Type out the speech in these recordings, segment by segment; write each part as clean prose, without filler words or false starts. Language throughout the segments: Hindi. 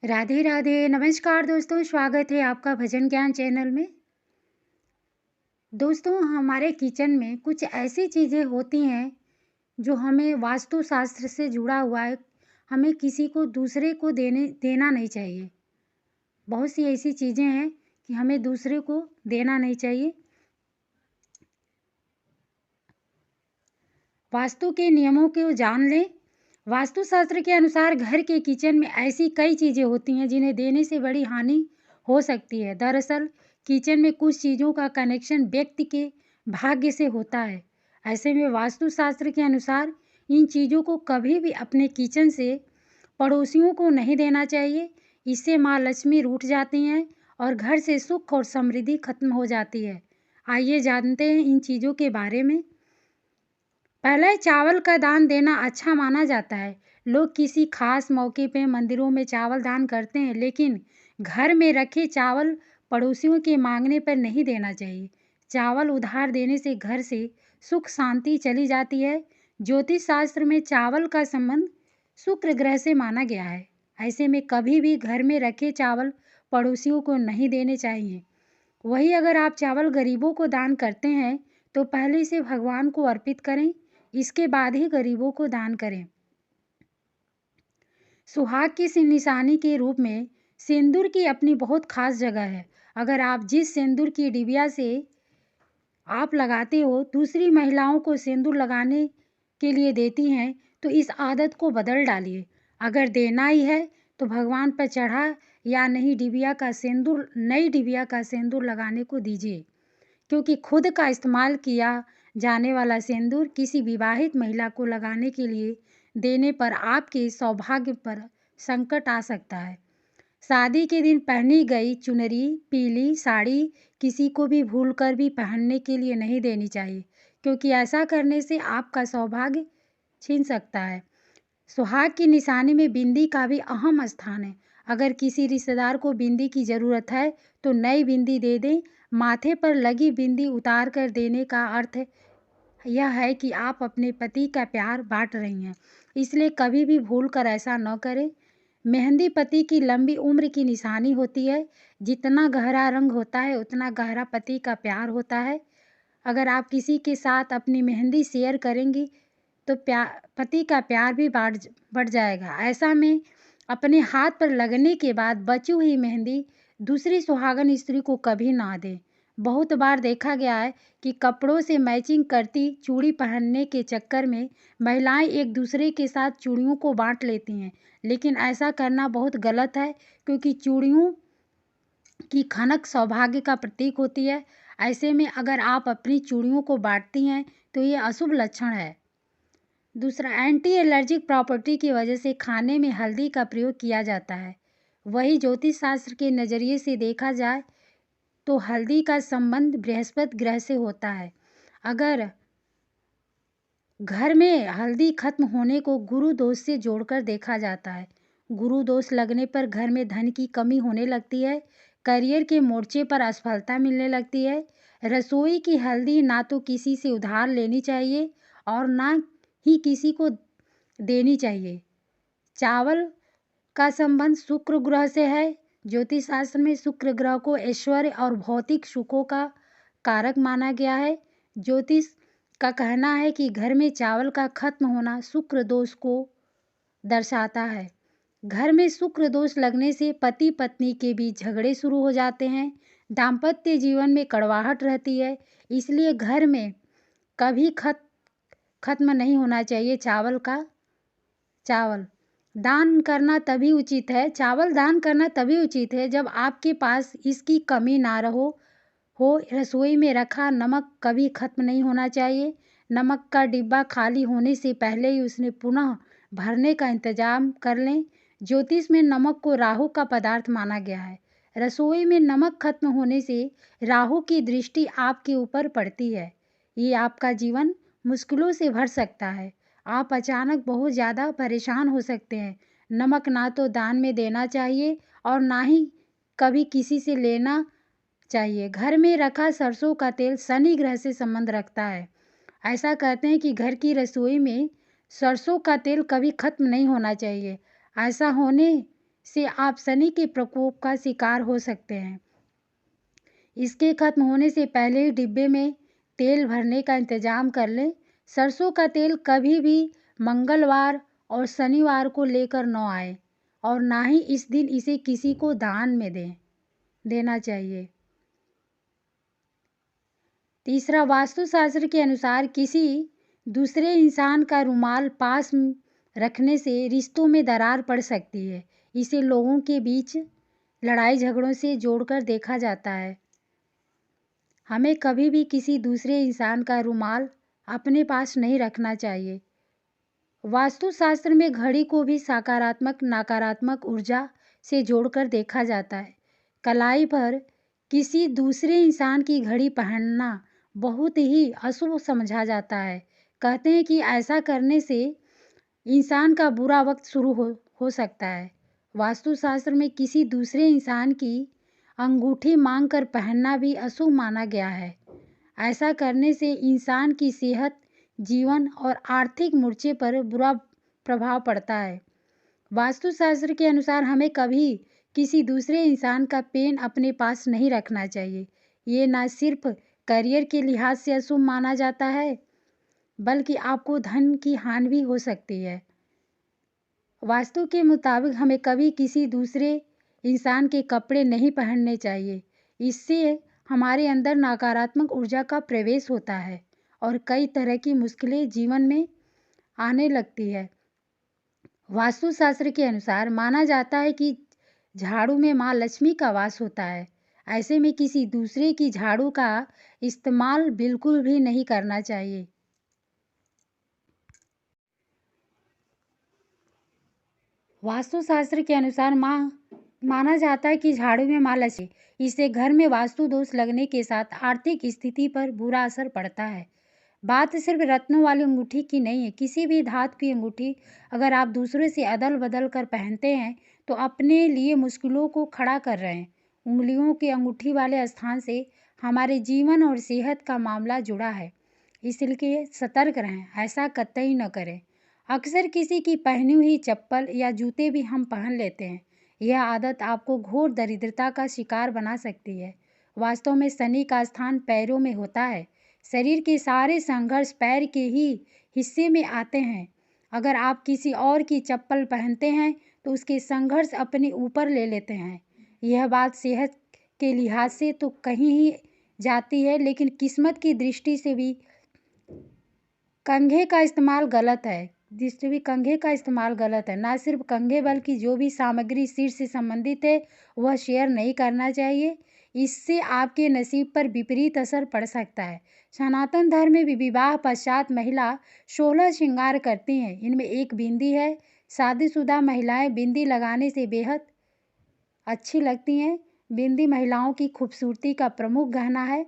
राधे राधे, नमस्कार दोस्तों, स्वागत है आपका भजन ज्ञान चैनल में। दोस्तों, हमारे किचन में कुछ ऐसी चीज़ें होती हैं जो हमें वास्तुशास्त्र से जुड़ा हुआ है, हमें किसी को दूसरे को देना नहीं चाहिए। बहुत सी ऐसी चीज़ें हैं कि हमें दूसरे को देना नहीं चाहिए। वास्तु के नियमों को जान लें। वास्तुशास्त्र के अनुसार घर के किचन में ऐसी कई चीज़ें होती हैं जिन्हें देने से बड़ी हानि हो सकती है। दरअसल किचन में कुछ चीज़ों का कनेक्शन व्यक्ति के भाग्य से होता है। ऐसे में वास्तुशास्त्र के अनुसार इन चीज़ों को कभी भी अपने किचन से पड़ोसियों को नहीं देना चाहिए। इससे माँ लक्ष्मी रूठ जाती हैं और घर से सुख और समृद्धि खत्म हो जाती है। आइए जानते हैं इन चीज़ों के बारे में। पहले चावल का दान देना अच्छा माना जाता है। लोग किसी खास मौके पे मंदिरों में चावल दान करते हैं, लेकिन घर में रखे चावल पड़ोसियों के मांगने पर नहीं देना चाहिए। चावल उधार देने से घर से सुख शांति चली जाती है। ज्योतिष शास्त्र में चावल का संबंध शुक्र ग्रह से माना गया है। ऐसे में कभी भी घर में रखे चावल पड़ोसियों को नहीं देने चाहिए। वही अगर आप चावल गरीबों को दान करते हैं तो पहले इसे भगवान को अर्पित करें, इसके बाद ही गरीबों को दान करें। सुहाग की निशानी के रूप में सिंदूर की अपनी बहुत खास जगह है। अगर आप जिस सिंदूर की डिबिया से आप लगाते हो दूसरी महिलाओं को सिंदूर लगाने के लिए देती हैं, तो इस आदत को बदल डालिए। अगर देना ही है तो भगवान पर चढ़ा या नहीं डिबिया का सिंदूर नई डिबिया का सिंदूर लगाने को दीजिए, क्योंकि खुद का इस्तेमाल किया जाने वाला सिंदूर किसी विवाहित महिला को लगाने के लिए देने पर आपके सौभाग्य पर संकट आ सकता है। शादी के दिन पहनी गई चुनरी, पीली साड़ी किसी को भी भूलकर भी पहनने के लिए नहीं देनी चाहिए, क्योंकि ऐसा करने से आपका सौभाग्य छीन सकता है। सुहाग की निशानी में बिंदी का भी अहम स्थान है। अगर किसी रिश्तेदार को बिंदी की ज़रूरत है तो नई बिंदी दे दें। माथे पर लगी बिंदी उतार कर देने का अर्थ यह है कि आप अपने पति का प्यार बांट रही हैं, इसलिए कभी भी भूल कर ऐसा न करें। मेहंदी पति की लंबी उम्र की निशानी होती है। जितना गहरा रंग होता है उतना गहरा पति का प्यार होता है। अगर आप किसी के साथ अपनी मेहंदी शेयर करेंगी तो पति का प्यार भी बढ़ जाएगा। ऐसा में अपने हाथ पर लगने के बाद बची हुई मेहंदी दूसरी सुहागन स्त्री को कभी ना दें। बहुत बार देखा गया है कि कपड़ों से मैचिंग करती चूड़ी पहनने के चक्कर में महिलाएं एक दूसरे के साथ चूड़ियों को बांट लेती हैं, लेकिन ऐसा करना बहुत गलत है, क्योंकि चूड़ियों की खनक सौभाग्य का प्रतीक होती है। ऐसे में अगर आप अपनी चूड़ियों को बांटती हैं तो ये अशुभ लक्षण है। दूसरा, एंटी एलर्जिक प्रॉपर्टी की वजह से खाने में हल्दी का प्रयोग किया जाता है। वही ज्योतिष शास्त्र के नज़रिए से देखा जाए तो हल्दी का संबंध बृहस्पति ग्रह से होता है। अगर घर में हल्दी खत्म होने को गुरु दोष से जोड़कर देखा जाता है। गुरु दोष लगने पर घर में धन की कमी होने लगती है, करियर के मोर्चे पर असफलता मिलने लगती है। रसोई की हल्दी ना तो किसी से उधार लेनी चाहिए और ना ही किसी को देनी चाहिए। चावल का संबंध शुक्र ग्रह से है। ज्योतिष शास्त्र में शुक्र ग्रह को ऐश्वर्य और भौतिक सुखों का कारक माना गया है। ज्योतिष का कहना है कि घर में चावल का खत्म होना शुक्र दोष को दर्शाता है। घर में शुक्र दोष लगने से पति पत्नी के बीच झगड़े शुरू हो जाते हैं, दाम्पत्य जीवन में कड़वाहट रहती है। इसलिए घर में कभी खत्म नहीं होना चाहिए चावल दान करना तभी उचित है। चावल दान करना तभी उचित है जब आपके पास इसकी कमी ना हो। रसोई में रखा नमक कभी खत्म नहीं होना चाहिए। नमक का डिब्बा खाली होने से पहले ही उसने पुनः भरने का इंतजाम कर लें। ज्योतिष में नमक को राहु का पदार्थ माना गया है। रसोई में नमक खत्म होने से राहु की दृष्टि आपके ऊपर पड़ती है। ये आपका जीवन मुश्किलों से भर सकता है। आप अचानक बहुत ज़्यादा परेशान हो सकते हैं। नमक ना तो दान में देना चाहिए और ना ही कभी किसी से लेना चाहिए। घर में रखा सरसों का तेल शनि ग्रह से संबंध रखता है। ऐसा कहते हैं कि घर की रसोई में सरसों का तेल कभी खत्म नहीं होना चाहिए। ऐसा होने से आप शनि के प्रकोप का शिकार हो सकते हैं। इसके खत्म होने से पहले ही डिब्बे में तेल भरने का इंतजाम कर लें। सरसों का तेल कभी भी मंगलवार और शनिवार को लेकर न आए और ना ही इस दिन इसे किसी को दान में देना चाहिए। तीसरा, वास्तुशास्त्र के अनुसार किसी दूसरे इंसान का रुमाल पास रखने से रिश्तों में दरार पड़ सकती है। इसे लोगों के बीच लड़ाई झगड़ों से जोड़कर देखा जाता है। हमें कभी भी किसी दूसरे इंसान का रुमाल अपने पास नहीं रखना चाहिए। वास्तुशास्त्र में घड़ी को भी सकारात्मक नकारात्मक ऊर्जा से जोड़कर देखा जाता है। कलाई पर किसी दूसरे इंसान की घड़ी पहनना बहुत ही अशुभ समझा जाता है। कहते हैं कि ऐसा करने से इंसान का बुरा वक्त शुरू हो सकता है। वास्तुशास्त्र में किसी दूसरे इंसान की अंगूठी मांग कर पहनना भी अशुभ माना गया है। ऐसा करने से इंसान की सेहत, जीवन और आर्थिक मोर्चे पर बुरा प्रभाव पड़ता है। वास्तुशास्त्र के अनुसार हमें कभी किसी दूसरे इंसान का पेन अपने पास नहीं रखना चाहिए। ये न सिर्फ करियर के लिहाज से अशुभ माना जाता है, बल्कि आपको धन की हानि भी हो सकती है। वास्तु के मुताबिक हमें कभी किसी दूसरे इंसान के कपड़े नहीं पहनने चाहिए। इससे हमारे अंदर नकारात्मक ऊर्जा का प्रवेश होता है और कई तरह की मुश्किलें जीवन में आने लगती है। वास्तुशास्त्र के अनुसार माना जाता है कि झाड़ू में माँ लक्ष्मी का वास होता है। ऐसे में किसी दूसरे की झाड़ू का इस्तेमाल बिल्कुल भी नहीं करना चाहिए। वास्तुशास्त्र के अनुसार माना जाता है कि झाड़ू में माँ लक्ष्मी, इससे घर में वास्तु दोष लगने के साथ आर्थिक स्थिति पर बुरा असर पड़ता है। बात सिर्फ रत्नों वाली अंगूठी की नहीं है। किसी भी धातु की अंगूठी अगर आप दूसरों से अदल बदल कर पहनते हैं तो अपने लिए मुश्किलों को खड़ा कर रहे हैं। उंगलियों के अंगूठी वाले स्थान से हमारे जीवन और सेहत का मामला जुड़ा है, इसलिए सतर्क रहें, ऐसा कतई न करें। अक्सर किसी की पहनी हुई चप्पल या जूते भी हम पहन लेते हैं। यह आदत आपको घोर दरिद्रता का शिकार बना सकती है। वास्तव में शनि का स्थान पैरों में होता है। शरीर के सारे संघर्ष पैर के ही हिस्से में आते हैं। अगर आप किसी और की चप्पल पहनते हैं तो उसके संघर्ष अपने ऊपर ले लेते हैं। यह बात सेहत के लिहाज से तो कहीं ही जाती है, लेकिन किस्मत की दृष्टि से भी कंघे का इस्तेमाल गलत है। ना सिर्फ कंघे बल्कि जो भी सामग्री सिर से संबंधित है वह शेयर नहीं करना चाहिए। इससे आपके नसीब पर विपरीत असर पड़ सकता है। सनातन धर्म में भी विवाह पश्चात महिला 16 श्रृंगार करती हैं। इनमें एक बिंदी है। शादीशुदा महिलाएं बिंदी लगाने से बेहद अच्छी लगती हैं। बिंदी महिलाओं की खूबसूरती का प्रमुख गहना है।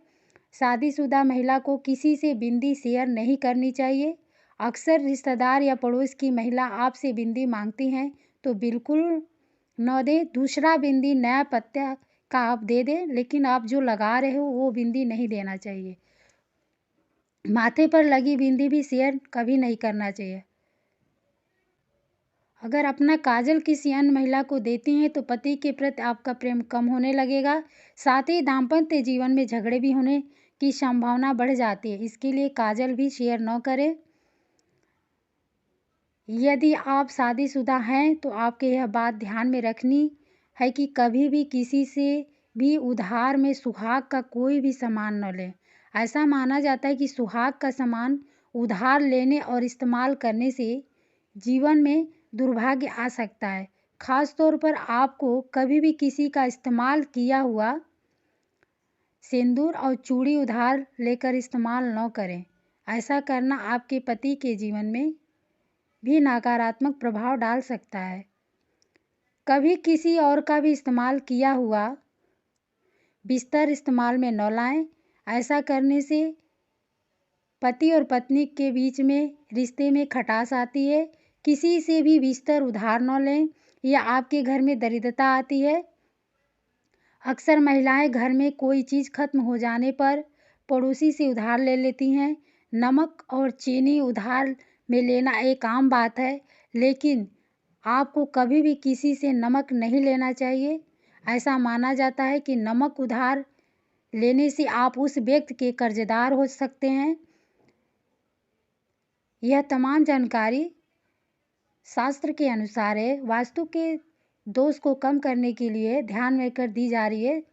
शादीशुदा महिला को किसी से बिंदी शेयर नहीं करनी चाहिए। अक्सर रिश्तेदार या पड़ोस की महिला आपसे बिंदी मांगती हैं तो बिल्कुल न दें। दूसरा बिंदी नया पत्ता का आप दे दें, लेकिन आप जो लगा रहे हो वो बिंदी नहीं देना चाहिए। माथे पर लगी बिंदी भी शेयर कभी नहीं करना चाहिए। अगर अपना काजल किसी अन्य महिला को देती हैं तो पति के प्रति आपका प्रेम कम होने लगेगा। साथ ही दाम्पत्य जीवन में झगड़े भी होने की संभावना बढ़ जाती है। इसके लिए काजल भी शेयर न करें। यदि आप शादीशुदा हैं तो आपके यह बात ध्यान में रखनी है कि कभी भी किसी से भी उधार में सुहाग का कोई भी सामान न लें। ऐसा माना जाता है कि सुहाग का सामान उधार लेने और इस्तेमाल करने से जीवन में दुर्भाग्य आ सकता है। खास तौर पर आपको कभी भी किसी का इस्तेमाल किया हुआ सिंदूर और चूड़ी उधार लेकर इस्तेमाल न करें। ऐसा करना आपके पति के जीवन में भी नकारात्मक प्रभाव डाल सकता है। कभी किसी और का भी इस्तेमाल किया हुआ बिस्तर इस्तेमाल में न लाएं। ऐसा करने से पति और पत्नी के बीच में रिश्ते में खटास आती है। किसी से भी बिस्तर उधार न लें या आपके घर में दरिद्रता आती है। अक्सर महिलाएं घर में कोई चीज़ खत्म हो जाने पर पड़ोसी से उधार ले लेती हैं। नमक और चीनी उधार में लेना एक आम बात है, लेकिन आपको कभी भी किसी से नमक नहीं लेना चाहिए। ऐसा माना जाता है कि नमक उधार लेने से आप उस व्यक्ति के कर्जदार हो सकते हैं। यह तमाम जानकारी शास्त्र के अनुसार है। वास्तु के दोष को कम करने के लिए ध्यान में कर दी जा रही है।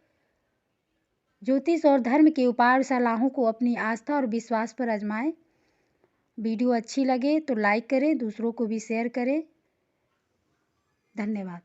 ज्योतिष और धर्म के उपाय और सलाहों को अपनी आस्था और विश्वास पर आजमाएं। वीडियो अच्छी लगे तो लाइक करें, दूसरों को भी शेयर करें। धन्यवाद।